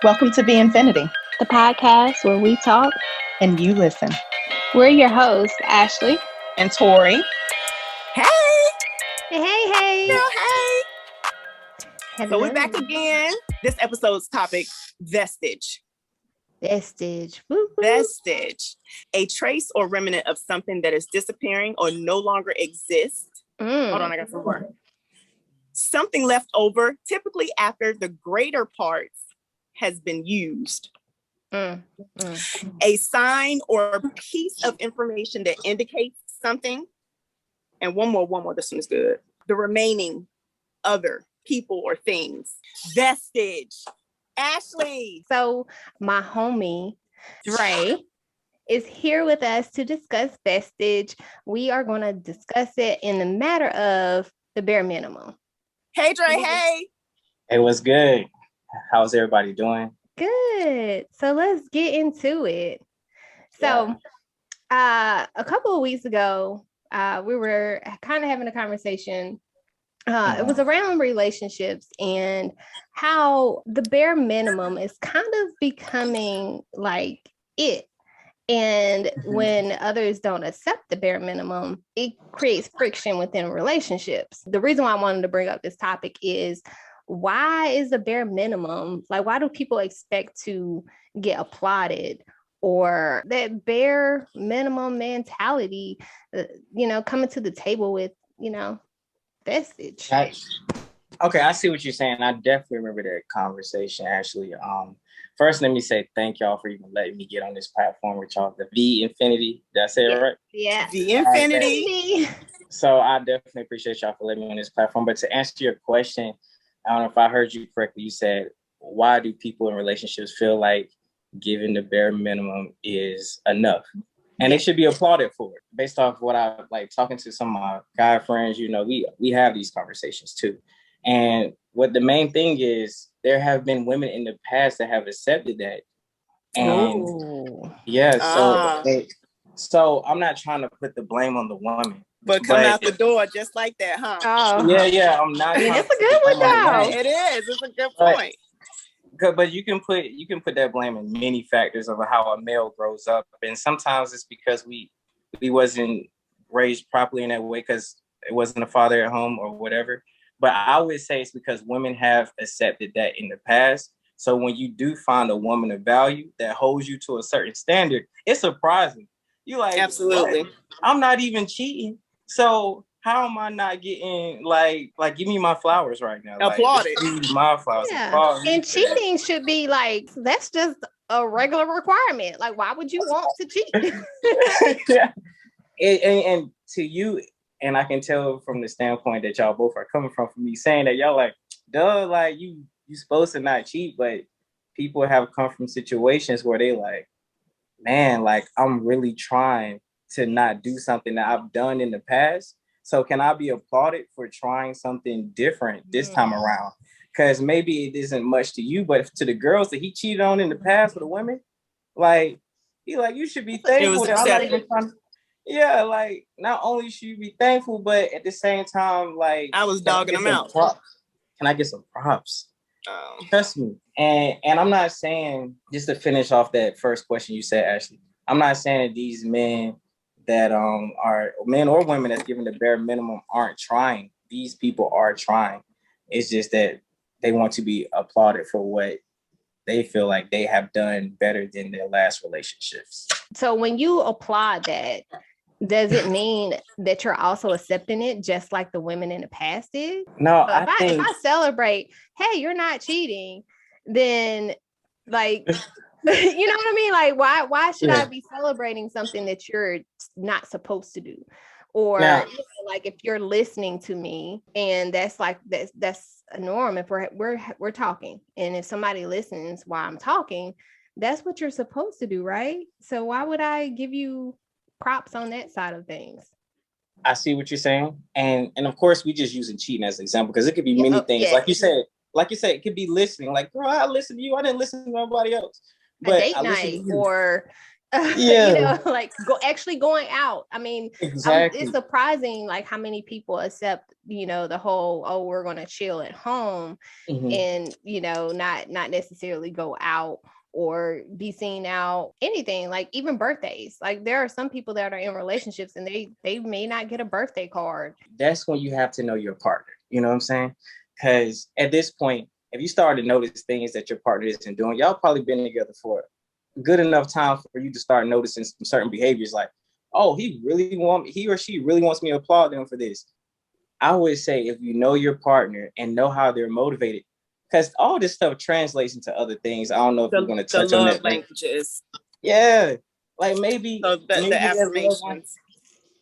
Welcome to VNfiniti, the podcast where we talk and you listen. We're your hosts, Ashley and Tori. Hey! Hey! Girl, hey! Hello. So we're back again. This episode's topic, Vestige. Vestige. Woo-hoo. Vestige. A trace or remnant of something that is disappearing or no longer exists. Hold on, I got some more. Something left over, typically after the greater parts has been used. A sign or piece of information that indicates something. And one more, this one is good. The remaining other people or things. Vestige. Ashley. So my homie, Dre, is here with us to discuss Vestige. We are going to discuss it in the matter of the bare minimum. Hey, Dre, hey. Hey, what's good? How's everybody doing? Good. So let's get into it. So a couple of weeks ago, we were kind of having a conversation. It was around relationships and how the bare minimum is kind of becoming like it. And when others don't accept the bare minimum, it creates friction within relationships. The reason why I wanted to bring up this topic is, why is the bare minimum, like, why do people expect to get applauded? Or that bare minimum mentality, coming to the table with, Vestige. Okay, I see what you're saying. I definitely remember that conversation, Ashley. First, let me say thank y'all for even letting me get on this platform with y'all. The VNfiniti, did I say it right? Yeah. VNfiniti. So I definitely appreciate y'all for letting me on this platform. But to answer your question, I don't know if I heard you correctly. You said, why do people in relationships feel like giving the bare minimum is enough? And they should be applauded for it. Based off what I like talking to some of my guy friends, we have these conversations too. And what the main thing is, there have been women in the past that have accepted that. And so I'm not trying to put the blame on the woman. But come out the door just like that, huh? Yeah, I'm not. It's a good one though. It is. It's a good point. But you can put that blame in many factors of how a male grows up, and sometimes it's because we wasn't raised properly in that way because it wasn't a father at home or whatever. But I would say it's because women have accepted that in the past. So when you do find a woman of value that holds you to a certain standard, it's surprising. You like, absolutely. What? I'm not even cheating. So how am I not getting like give me my flowers right now? Applauded. Like, my flowers. Yeah. And cheating should be like, that's just a regular requirement. Like, why would you want to cheat? Yeah. And to you, and I can tell from the standpoint that y'all both are coming from me saying that y'all like, duh, like you supposed to not cheat, but people have come from situations where they like, man, like I'm really trying to not do something that I've done in the past. So can I be applauded for trying something different this time around? Because maybe it isn't much to you, but to the girls that he cheated on in the past with the women, like, you should be thankful that I'm not even trying. Yeah, like, not only should you be thankful, but at the same time, like, I was dogging them out. Can I get some props? Trust me. And I'm not saying, just to finish off that first question you said, Ashley, I'm not saying that these men that are men or women that's given the bare minimum aren't trying. These people are trying. It's just that they want to be applauded for what they feel like they have done better than their last relationships. So when you applaud that, does it mean that you're also accepting it just like the women in the past did? No, if I celebrate, hey, you're not cheating, then like, you know what I mean? Like, why should I be celebrating something that you're not supposed to do? Or like, if you're listening to me and that's like, that's a norm. If we're talking, and if somebody listens while I'm talking, that's what you're supposed to do, right? So why would I give you props on that side of things? I see what you're saying. And of course we just using cheating as an example, because it could be many things. Like you said, it could be listening. Like, girl, I listened to you. I didn't listen to nobody else. But a date night or like actually going out. I mean, exactly. It's surprising like how many people accept, the whole, oh, we're going to chill at home and, not necessarily go out or be seen out, anything, like even birthdays. Like there are some people that are in relationships and they may not get a birthday card. That's when you have to know your partner. You know what I'm saying? Because at this point, if you start to notice things that your partner isn't doing, y'all probably been together for a good enough time for you to start noticing some certain behaviors like, oh, he or she really wants me to applaud them for this. I would say if you know your partner and know how they're motivated, because all this stuff translates into other things. I don't know if we're going to touch on that. Languages. Yeah. Like maybe the affirmations.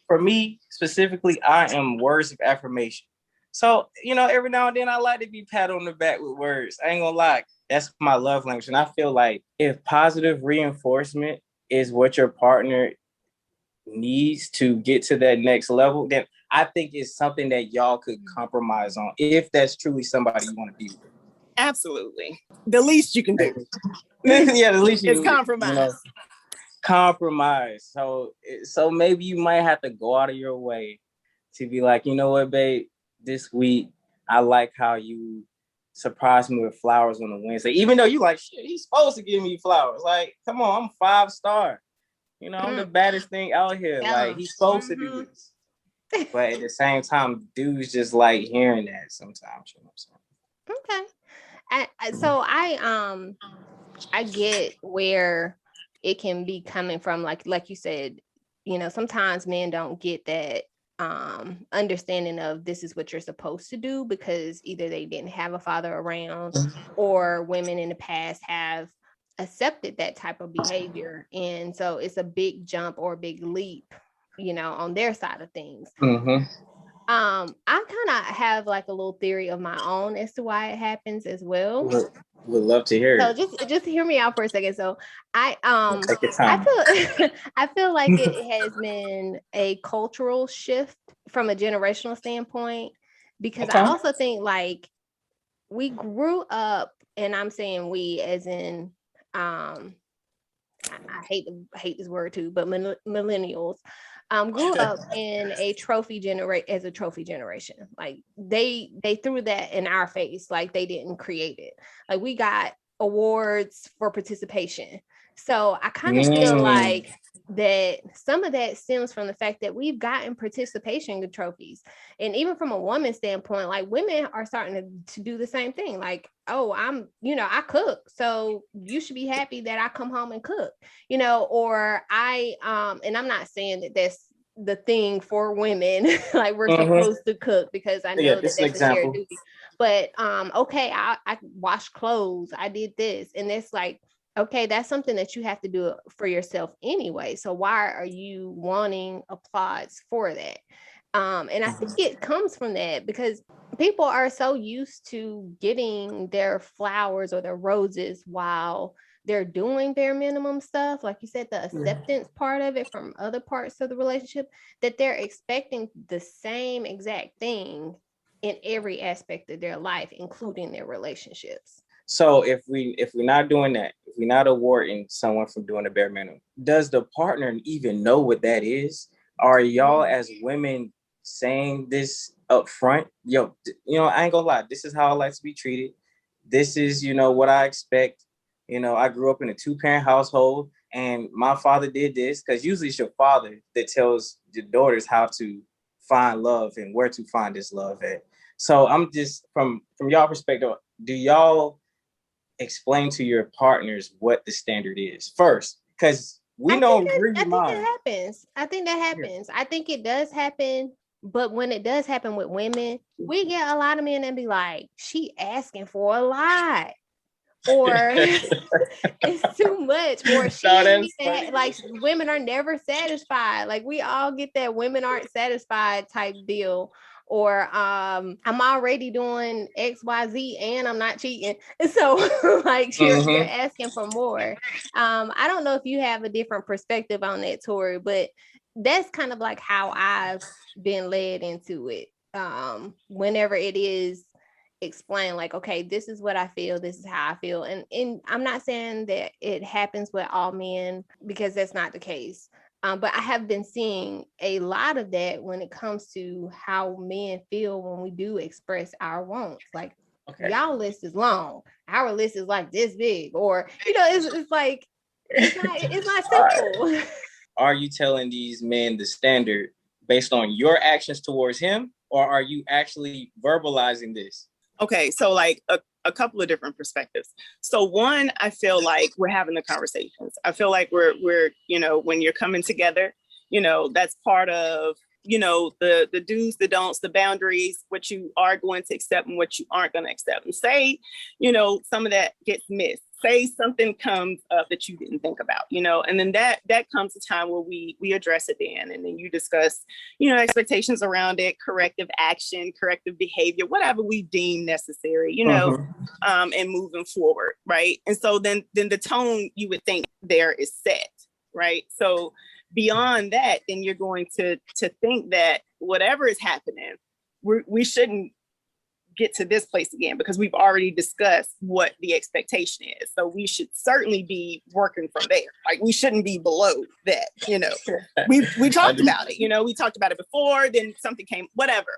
For me specifically, I am words of affirmation. So, every now and then I like to be pat on the back with words. I ain't gonna lie. That's my love language. And I feel like if positive reinforcement is what your partner needs to get to that next level, then I think it's something that y'all could compromise on if that's truly somebody you want to be with. Absolutely. The least you can do. Yeah, the least you can do. It's compromise. Compromise. So maybe you might have to go out of your way to be like, you know what, babe, this week, I like how you surprised me with flowers on a Wednesday. Even though you like, shit, he's supposed to give me flowers. Like, come on, I'm 5-star. I'm the baddest thing out here. Yeah. Like, he's supposed to do this. But at the same time, dudes just like hearing that sometimes. You know what I'm saying? Okay. So I get where it can be coming from. Like you said, sometimes men don't get that understanding of this is what you're supposed to do because either they didn't have a father around or women in the past have accepted that type of behavior. And so it's a big jump or a big leap, on their side of things. I kind of have like a little theory of my own as to why it happens as well. Would love to hear it. So just hear me out for a second. So I feel like it has been a cultural shift from a generational standpoint, because I also think like we grew up, and I'm saying we as in I hate this word too, but millennials grew up in a trophy generation. Like they threw that in our face, like they didn't create it. Like we got awards for participation. So I kind of feel like that some of that stems from the fact that we've gotten participation trophies. And even from a woman's standpoint, like women are starting to do the same thing. Like, oh, I cook, so you should be happy that I come home and cook, or and I'm not saying that that's the thing for women, like we're supposed to cook, because I know that's a shared duty. But okay, I wash clothes, I did this, and it's like, okay, that's something that you have to do for yourself anyway. So why are you wanting applause for that? And I think it comes from that because people are so used to getting their flowers or their roses while they're doing bare minimum stuff. Like you said, the acceptance part of it from other parts of the relationship, that they're expecting the same exact thing in every aspect of their life, including their relationships. So if we're not doing that, if we're not awarding someone from doing the bare minimum, does the partner even know what that is? Are y'all as women saying this up front? Yo, I ain't gonna lie. This is how I like to be treated. This is, what I expect. I grew up in a 2-parent household and my father did this, because usually it's your father that tells your daughters how to find love and where to find this love at. So I'm just from y'all perspective, do y'all explain to your partners what the standard is first? Because we don't agree with mine. I think that happens. I think it does happen. But when it does happen with women, we get a lot of men that be like, she asking for a lot, or it's too much, or like women are never satisfied. Like we all get that women aren't satisfied type deal. Or I'm already doing XYZ and I'm not cheating. So like you're asking for more. I don't know if you have a different perspective on that, Tori, but that's kind of like how I've been led into it. Whenever it is explain like, okay, this is what I feel, this is how I feel. And I'm not saying that it happens with all men, because that's not the case. But I have been seeing a lot of that when it comes to how men feel when we do express our wants. Like, y'all list is long, our list is like this big, or it's like it's not simple. Are you telling these men the standard based on your actions towards him, or are you actually verbalizing this? Okay, so like a couple of different perspectives. So one, I feel like we're having the conversations. I feel like we're when you're coming together, that's part of, the do's, the don'ts, the boundaries, what you are going to accept and what you aren't going to accept. And say, some of that gets missed. Say something comes up that you didn't think about, and then that comes a time where we address it then, and then you discuss, expectations around it, corrective action, corrective behavior, whatever we deem necessary, and moving forward, right? And so then the tone you would think there is set, right? So beyond that, then you're going to think that whatever is happening, we shouldn't get to this place again, because we've already discussed what the expectation is. So we should certainly be working from there. Like, we shouldn't be below that, we talked about it, we talked about it before, then something came, whatever.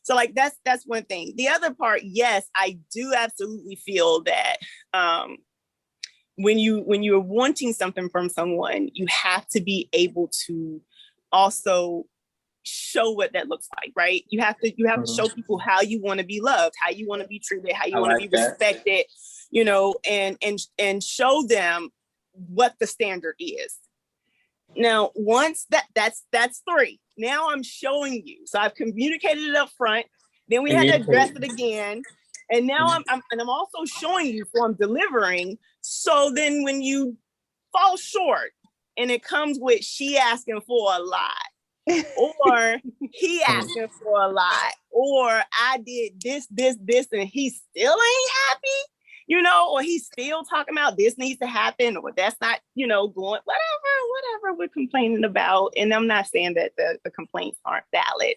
So like, that's one thing. The other part, yes, I do absolutely feel that, when you're wanting something from someone, you have to be able to also show what that looks like, right? You have to to show people how you want to be loved, how you want to be treated, how you want to be respected, and show them what the standard is. Now, once that's three. Now I'm showing you. So I've communicated it up front. Then we had to address it again. And now I'm also showing you, so I'm delivering. So then when you fall short and it comes with she asking for a lot, or he asking for a lot, or I did this, and he still ain't happy, or he's still talking about this needs to happen, or that's not, going, whatever we're complaining about. And I'm not saying that the complaints aren't valid,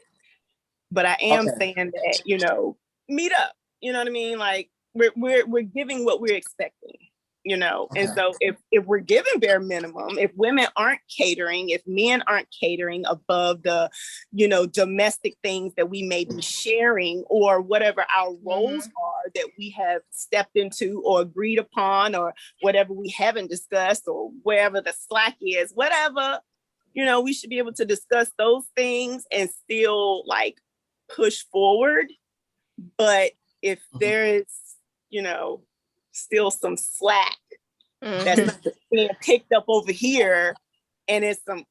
but I am saying that, meet up, you know what I mean? Like, we're giving what we're expecting. And so if we're giving bare minimum, if women aren't catering, if men aren't catering above the, domestic things that we may be sharing, or whatever our roles are that we have stepped into or agreed upon, or whatever we haven't discussed, or wherever the slack is, whatever, we should be able to discuss those things and still like push forward. But if there is, still some slack that's not being picked up over here, and it's some,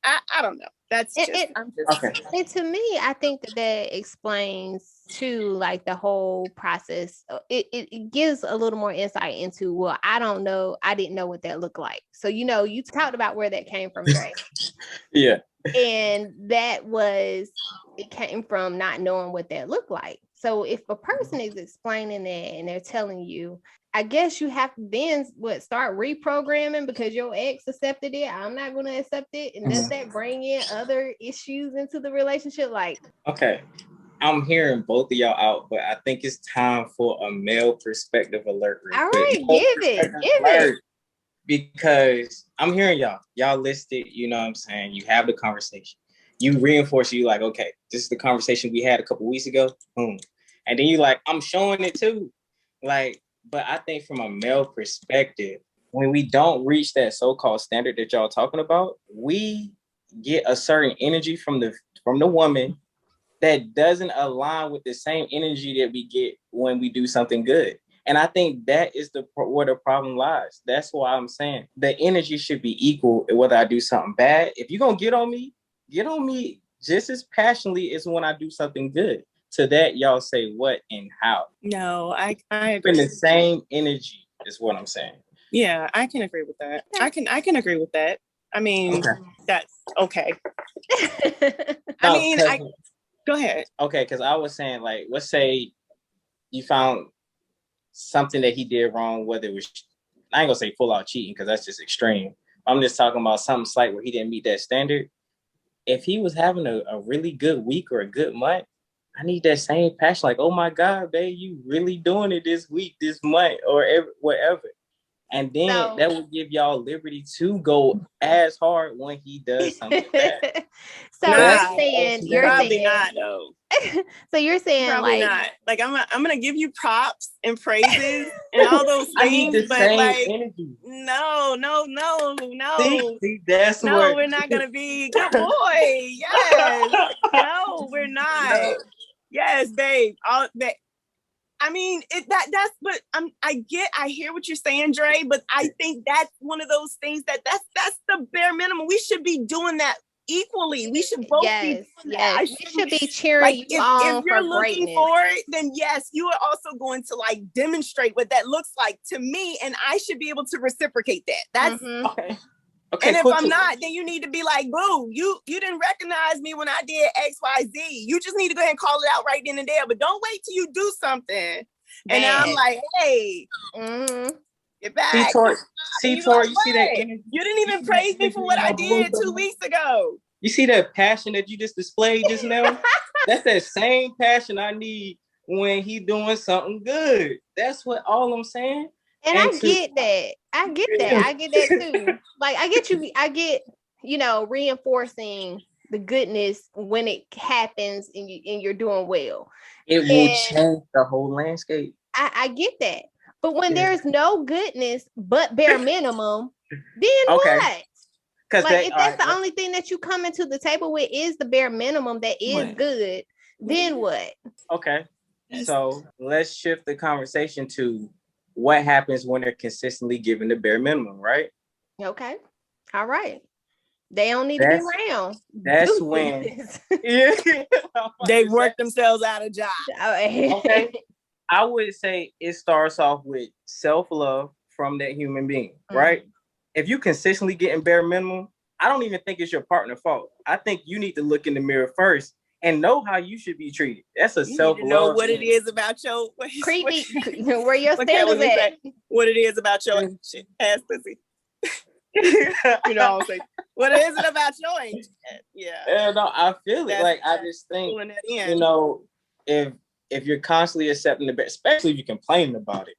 I don't know. That's just, And to me, I think that explains too, like, the whole process. It gives a little more insight into, well, I don't know, I didn't know what that looked like. So, you talked about where that came from, Dre. Yeah. And it came from not knowing what that looked like. So if a person is explaining that and they're telling you, I guess you have to then start reprogramming because your ex accepted it. I'm not going to accept it. And does that bring in other issues into the relationship? Like, okay, I'm hearing both of y'all out, but I think it's time for a male perspective alert. All right, give it. Because I'm hearing y'all listed, you know what I'm saying? You have the conversation. You reinforce, you like, okay, this is the conversation we had a couple weeks ago. Boom. And then you like, I'm showing it too. Like, but I think from a male perspective, when we don't reach that so-called standard that y'all talking about, we get a certain energy from the woman that doesn't align with the same energy that we get when we do something good. And I think that is where the problem lies. That's why I'm saying the energy should be equal whether I do something bad. If you're going to get on me just as passionately as when I do something good. To that, y'all say what and how. No, I agree. In the same energy is what I'm saying. Yeah, I can agree with that. I can agree with that. I mean, that's okay. Go ahead. Okay, because I was saying, like, let's say you found something that he did wrong, whether it was, I ain't gonna say full out cheating because that's just extreme. I'm just talking about something slight where he didn't meet that standard. If he was having a really good week or a good month, I need that same passion. Like, oh my God, babe, you really doing it this week, this month, or whatever. And then that would give y'all liberty to go as hard when he does something bad. So you're probably saying not though. So you're saying probably like not. Like I'm gonna give you props and praises and all those things. I need the but same like energy. no. See, that's no, where we're not gonna be good boy. Yes. No, we're not. No. Yes, babe. All that. I mean, that's but I hear what you're saying, Dre, but I think that's one of those things that's the bare minimum. We should be doing that equally. We should both be doing that. We should be cheering you on if you're for looking greatness. for it, then yes, you are also going to like demonstrate what that looks like to me, and I should be able to reciprocate that. That's okay. And if I'm not, then you need to be like, boo, you didn't recognize me when I did X, Y, Z. You just need to go ahead and call it out right then and there. But don't wait till you do something. And I'm like, hey, get back. See, Tori, you see that energy? You didn't even praise me for what I did 2 weeks ago. You see that passion that you just displayed just now? That's that same passion I need when he doing something good. That's what all I'm saying. And I get that. I get that too. Like I get reinforcing the goodness when it happens and you're doing well. It will change the whole landscape. I get that. But when there's no goodness but bare minimum, then what? Like if that's the only thing that you come into the table with is the bare minimum that is good, then what? Okay. So let's shift the conversation to what happens when they're consistently given the bare minimum, right? Okay. All right. They don't need to be around. That's when they work themselves out of job. Okay. I would say it starts off with self-love from that human being, right? If you consistently getting bare minimum, I don't even think it's your partner's fault. I think you need to look in the mirror first and know how you should be treated. That's a self-love. Know what it is about your creepy, where your standards at. What it is about your ass pussy. You know what I'm saying? What is it about your age? Yeah, no, I feel it. Like I just think, you know, if you're constantly accepting the bare, especially if you're complaining about it,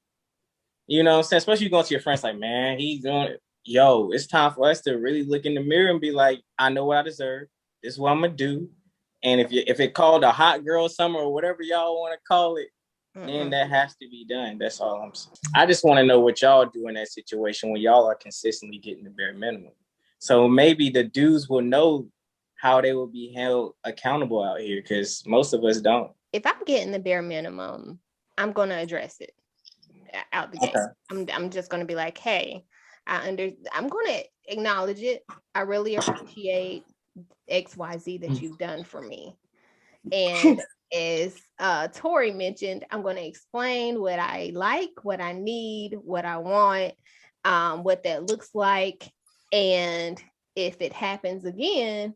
you know what I'm saying? Especially you going to your friends like, man, he's doing it. Yo, it's time for us to really look in the mirror and be like, I know what I deserve. This is what I'm gonna do. And if it called a hot girl summer or whatever y'all want to call it, then that has to be done. That's all I'm saying. I just want to know what y'all do in that situation when y'all are consistently getting the bare minimum. So maybe the dudes will know how they will be held accountable out here, because most of us don't. If I'm getting the bare minimum, I'm gonna address it out the gate. I'm just gonna be like, hey, I'm gonna acknowledge it. I really appreciate XYZ that you've done for me. And as Tori mentioned, I'm going to explain what I like, what I need, what I want, what that looks like. And if it happens again,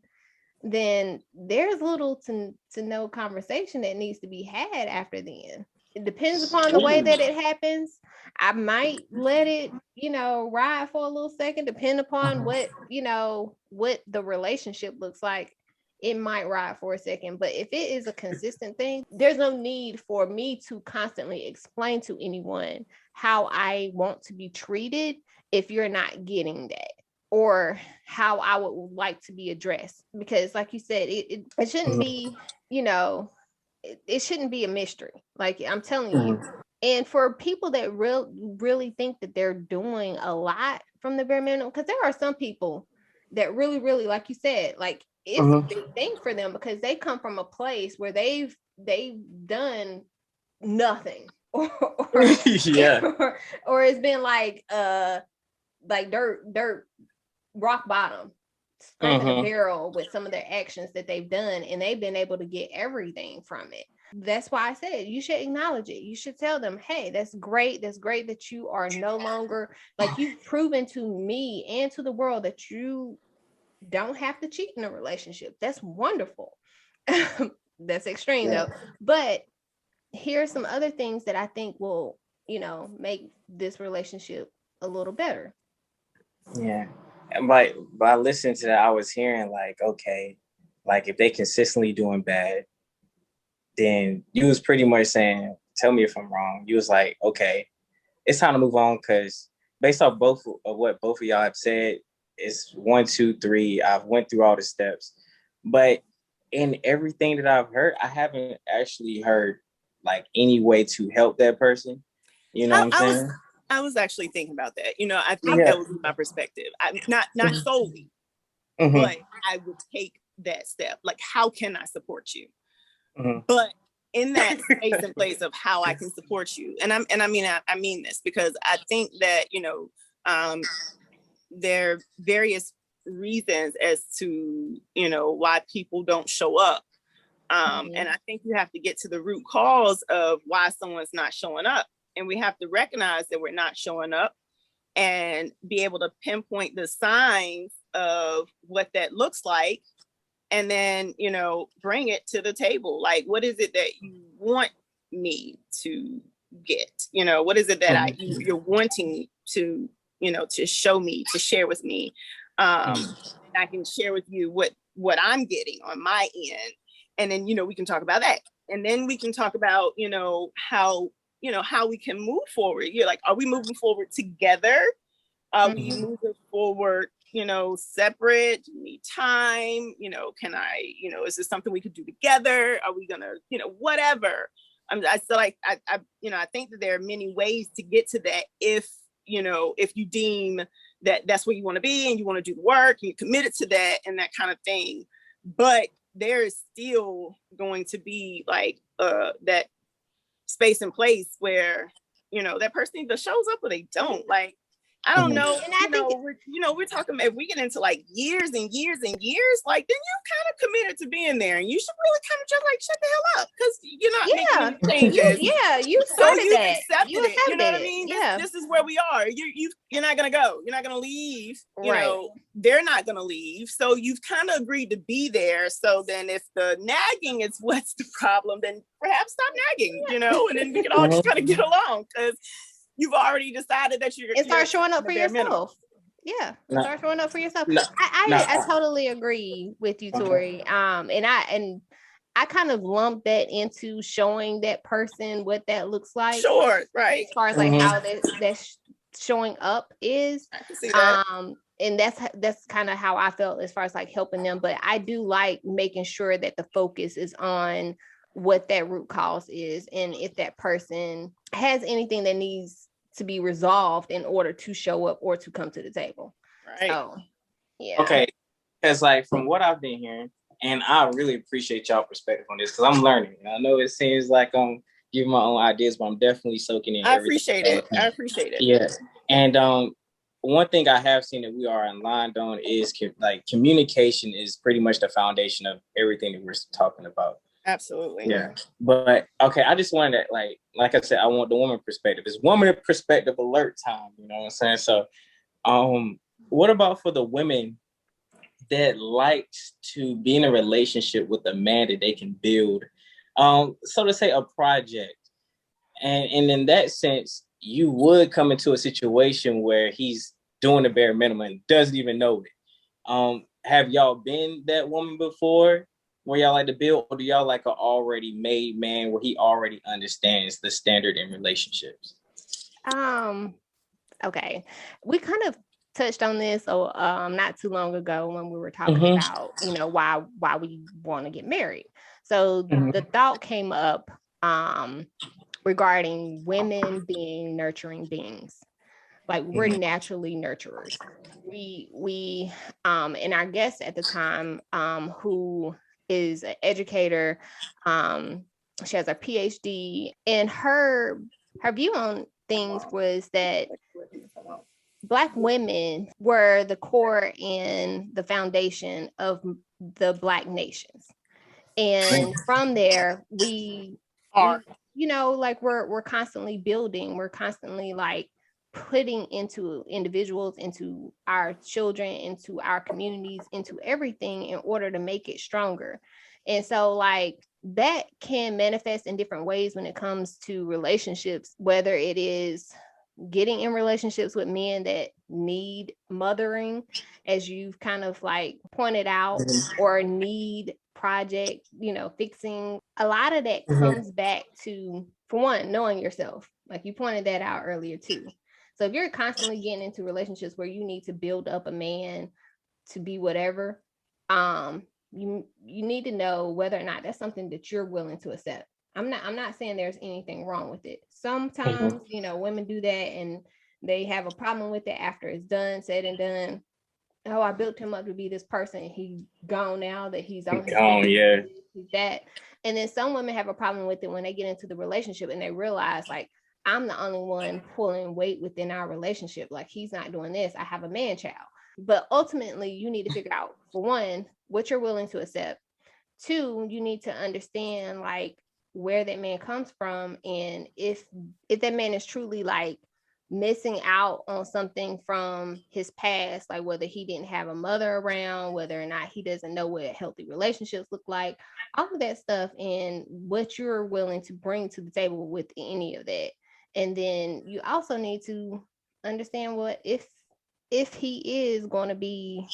then there's little to no conversation that needs to be had after then. It depends upon the way that it happens. I might let it, ride for a little second, depending upon what the relationship looks like. It might ride for a second, but if it is a consistent thing, there's no need for me to constantly explain to anyone how I want to be treated if you're not getting that, or how I would like to be addressed. Because like you said, it shouldn't be, it shouldn't be a mystery. Like I'm telling you. And for people that really think that they're doing a lot from the bare minimum, because there are some people that really, really, like you said, like it's a big thing for them because they come from a place where they've done nothing, or it's been like dirt rock bottom, scraping a barrel with some of their actions that they've done, and they've been able to get everything from it. That's why I said you should acknowledge it. You should tell them, hey, that's great that you are no longer, like, you've proven to me and to the world that you don't have to cheat in a relationship. That's wonderful. That's extreme though. But here's some other things that I think will, make this relationship a little better. Yeah. And by listening to that, I was hearing like, okay, like if they consistently doing bad, then you was pretty much saying, tell me if I'm wrong. You was like, okay, it's time to move on, because based off both of what both of y'all have said, it's 1, 2, 3. I've went through all the steps, but in everything that I've heard, I haven't actually heard like any way to help that person. You know what I'm saying? I was actually thinking about that. I think that was my perspective. Not solely, but I would take that step. Like, how can I support you? But in that space and place of how I can support you, and I mean this because I think that there are various reasons as to why people don't show up, and I think you have to get to the root cause of why someone's not showing up, and we have to recognize that we're not showing up and be able to pinpoint the signs of what that looks like, and then bring it to the table. Like, what is it that you want me to get? What is it that you're wanting to to show me, to share with me, and I can share with you what I'm getting on my end, and then we can talk about that, and then we can talk about how we can move forward. You're like, are we moving forward together? Are we moving forward separate? Do you need time? Can I, is this something we could do together? Are we gonna, whatever? I feel like I think that there are many ways to get to that if you deem that that's where you want to be and you want to do the work and you're committed to that and that kind of thing. But there is still going to be like that space and place where that person either shows up or they don't. Like, I don't know. And I think we're talking, if we get into like years and years and years, like, then you're kind of committed to being there, and you should really kind of just like shut the hell up, because you're not making any changes. You started so that. Accepted you it. You know what I it. mean? Yeah. This is where we are. You're not gonna go. You're not gonna leave. Right. They're not gonna leave. So you've kind of agreed to be there. So then, if the nagging is what's the problem, then perhaps stop nagging. And then we can all just kind of get along, because you've already decided that you're and start showing up for yourself. Start showing up for yourself. I totally agree with you, Tori. And I kind of lump that into showing that person what that looks like. Sure, right. As far as like how that's showing up is. I can see that. And that's kind of how I felt as far as like helping them. But I do like making sure that the focus is on what that root cause is, and if that person has anything that needs to be resolved in order to show up or to come to the table. Right. So, yeah. Okay. Because like from what I've been hearing, and I really appreciate y'all perspective on this, because I'm learning. I know it seems like I'm giving my own ideas, but I'm definitely soaking in. I appreciate it. Yeah. And one thing I have seen that we are aligned on is communication is pretty much the foundation of everything that we're talking about. Absolutely. Yeah. But okay, I just wanted to like I said, I want the woman perspective. It's woman perspective alert time, you know what I'm saying? So what about for the women that likes to be in a relationship with a man that they can build, so to say, a project? And in that sense, you would come into a situation where he's doing the bare minimum and doesn't even know it. Have y'all been that woman before, where y'all like to build, or do y'all like an already made man where he already understands the standard in relationships? Okay. We kind of touched on this not too long ago when we were talking about, why we want to get married. So the thought came up regarding women being nurturing beings. Like, we're naturally nurturers. We and our guest at the time, who is an educator, she has a PhD, and her view on things was that Black women were the core and the foundation of the Black nations. And from there, we are, we're constantly building, we're constantly like putting into individuals, into our children, into our communities, into everything in order to make it stronger. And so like that can manifest in different ways when it comes to relationships, whether it is getting in relationships with men that need mothering, as you've kind of like pointed out, or need project, fixing. A lot of that comes back to, for one, knowing yourself. Like you pointed that out earlier too. So if you're constantly getting into relationships where you need to build up a man to be whatever, you need to know whether or not that's something that you're willing to accept. I'm not saying there's anything wrong with it. Sometimes, women do that and they have a problem with it after it's done, said and done. Oh, I built him up to be this person. He's gone now that he's on his own, that. And then some women have a problem with it when they get into the relationship and they realize, like, I'm the only one pulling weight within our relationship. Like, he's not doing this. I have a man child. But ultimately, you need to figure out, for one, what you're willing to accept. Two, you need to understand, like, where that man comes from. And if that man is truly, like, missing out on something from his past, like whether he didn't have a mother around, whether or not he doesn't know what healthy relationships look like, all of that stuff, and what you're willing to bring to the table with any of that. And then you also need to understand what if he is going to be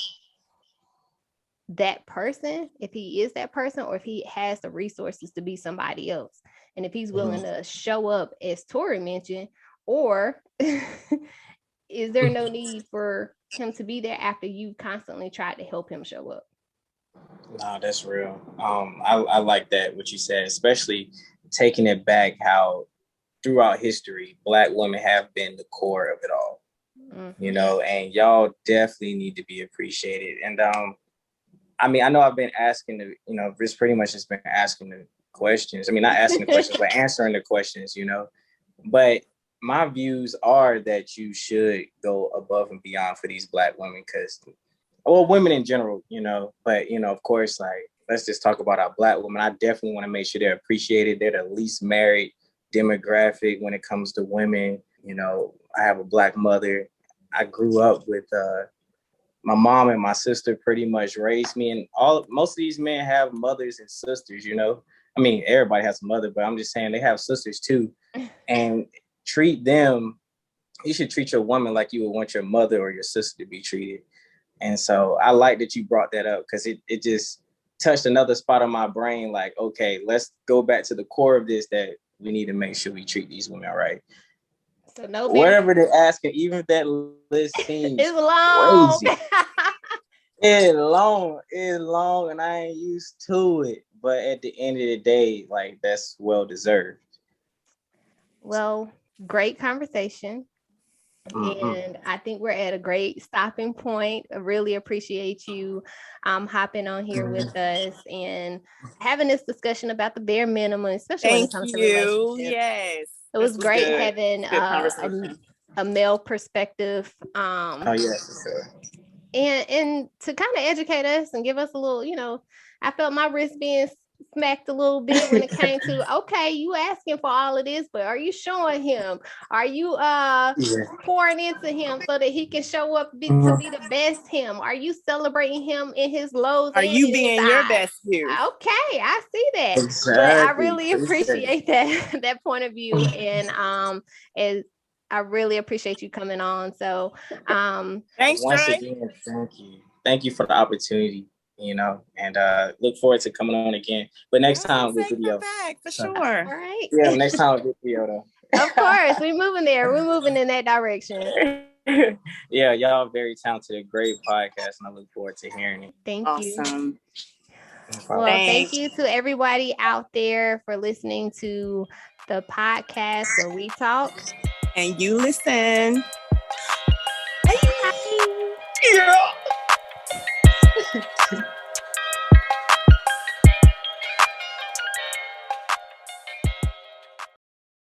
that person, if he is that person, or if he has the resources to be somebody else, and if he's willing to show up as Tori mentioned, or is there no need for him to be there after you constantly tried to help him show up? No, that's real. I like that, what you said, especially taking it back how throughout history, Black women have been the core of it all, and y'all definitely need to be appreciated. And I mean, I know I've been asking it's pretty much just been asking the questions. I mean, not asking the questions, but answering the questions, but my views are that you should go above and beyond for these Black women, because, well, women in general, but, of course, like, let's just talk about our Black women. I definitely want to make sure they're appreciated. They're the least married demographic when it comes to women. I have a Black mother. I grew up with my mom and my sister pretty much raised me, and most of these men have mothers and sisters, I mean, everybody has a mother, but I'm just saying they have sisters too. And you should treat your woman like you would want your mother or your sister to be treated. And so I like that you brought that up, because it just touched another spot on my brain. Like, okay, let's go back to the core of this, that we need to make sure we treat these women right. So no, whatever they're asking, even if that list seems it's long. crazy. It's long, and I ain't used to it. But at the end of the day, like, that's well deserved. Well, great conversation. And I think we're at a great stopping point. I really appreciate you hopping on here with us and having this discussion about the bare minimum, especially when it comes to relationships. Yes. It was great having a male perspective. Oh, yes, for sure. And to kind of educate us and give us a little, I felt my wrist being smacked a little bit when it came to, okay, you asking for all of this, but are you showing him? Are you pouring into him so that he can show up to be the best him? Are you celebrating him in his lows? Are you being your best you? Okay, I see that. Exactly. But I really appreciate that point of view, and I really appreciate you coming on. So thanks, once Trey. again, thank you for the opportunity, and look forward to coming on again. But next time with video. Back, for sure. All right. Yeah, next time with video though. Of course, we're moving there. We're moving in that direction. Yeah, y'all very talented, great podcast, and I look forward to hearing it. Thank you. Awesome. Well, thank you to everybody out there for listening to the podcast where we talk and you listen. Bye. Yeah.